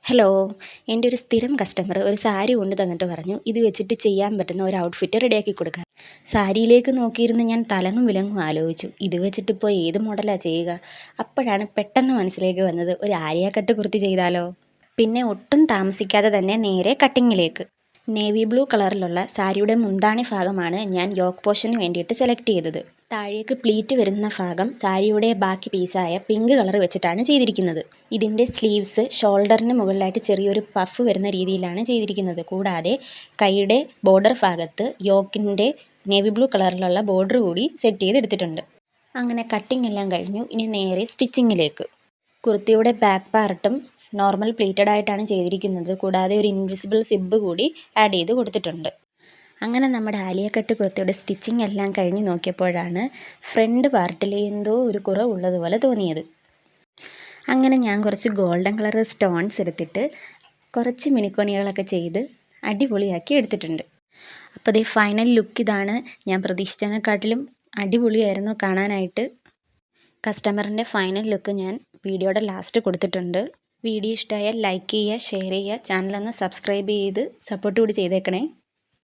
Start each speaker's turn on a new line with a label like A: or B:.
A: Hello, എൻ്റെ ഒരു സ്ഥിരം കസ്റ്റമർ ഒരു സാരി കൊണ്ട് തന്നിട്ട് പറഞ്ഞു ഇത് വെച്ചിട്ട് ചെയ്യാൻ പറ്റുന്ന ഒരു ഔട്ട്ഫിറ്റ് റെഡിയാക്കി കൊടുക്കാൻ. സാരിയിലേക്ക് നോക്കിയിരുന്ന് ഞാൻ തലങ്ങും വിലങ്ങും ആലോചിച്ചു, ഇത് വെച്ചിട്ടിപ്പോൾ ഏത് മോഡലാണ് ചെയ്യുക. അപ്പോഴാണ് പെട്ടെന്ന് മനസ്സിലേക്ക് വന്നത്, ഒരു ആലിയ കട്ട് കുർത്തി ചെയ്താലോ. പിന്നെ ഒട്ടും താമസിക്കാതെ തന്നെ നേരെ കട്ടിങ്ങിലേക്ക്. നേവി ബ്ലൂ കളറിലുള്ള സാരിയുടെ മുന്താണി ഭാഗമാണ് ഞാൻ യോക്ക് പോർഷന് വേണ്ടിയിട്ട് സെലക്ട് ചെയ്തത്. താഴേക്ക് പ്ലീറ്റ് വരുന്ന ഭാഗം സാരിയുടെ ബാക്കി പീസായ പിങ്ക് കളർ വെച്ചിട്ടാണ് ചെയ്തിരിക്കുന്നത്. ഇതിൻ്റെ സ്ലീവ്സ് ഷോൾഡറിന് മുകളിലായിട്ട് ചെറിയൊരു പഫ് വരുന്ന രീതിയിലാണ് ചെയ്തിരിക്കുന്നത്. കൂടാതെ കൈയുടെ ബോർഡർ ഭാഗത്ത് യോക്കിൻ്റെ നേവി ബ്ലൂ കളറിലുള്ള ബോർഡർ കൂടി സെറ്റ് ചെയ്തെടുത്തിട്ടുണ്ട്. അങ്ങനെ കട്ടിംഗ് എല്ലാം കഴിഞ്ഞു. ഇനി നേരെ സ്റ്റിച്ചിങ്ങിലേക്ക്. കുർത്തിയുടെ ബാക്ക് പാർട്ടും നോർമൽ പ്ലീറ്റഡ് ആയിട്ടാണ് ചെയ്തിരിക്കുന്നത്. കൂടാതെ ഒരു ഇൻവിസിബിൾ സിബ് കൂടി ആഡ് ചെയ്ത് കൊടുത്തിട്ടുണ്ട്. അങ്ങനെ നമ്മുടെ ആലിയ കട്ട് കുർത്തിയുടെ സ്റ്റിച്ചിങ് എല്ലാം കഴിഞ്ഞ് നോക്കിയപ്പോഴാണ് ഫ്രണ്ട് പാർട്ടിൽ എന്തോ ഒരു കുറവുള്ളതുപോലെ തോന്നിയത്. അങ്ങനെ ഞാൻ കുറച്ച് ഗോൾഡൻ കളർ സ്റ്റോൺസ് എടുത്തിട്ട് കുറച്ച് മിനുക്കോണികളൊക്കെ ചെയ്ത് അടിപൊളിയാക്കി എടുത്തിട്ടുണ്ട്. അപ്പോൾ ദേ ഫൈനൽ ലുക്ക് ഇതാണ്. ഞാൻ പ്രതീക്ഷിച്ചതിനെക്കാട്ടിലും അടിപൊളിയായിരുന്നു കാണാനായിട്ട്. കസ്റ്റമറിൻ്റെ ഫൈനൽ ലുക്ക് ഞാൻ വീഡിയോയുടെ ലാസ്റ്റ് കൊടുത്തിട്ടുണ്ട്. വീഡിയോ ഇഷ്ടമായാൽ ലൈക്ക് ചെയ്യുക, ഷെയർ ചെയ്യുക, ചാനലൊന്ന് സബ്സ്ക്രൈബ് ചെയ്ത് സപ്പോർട്ട് കൂടി ചെയ്തേക്കണേ.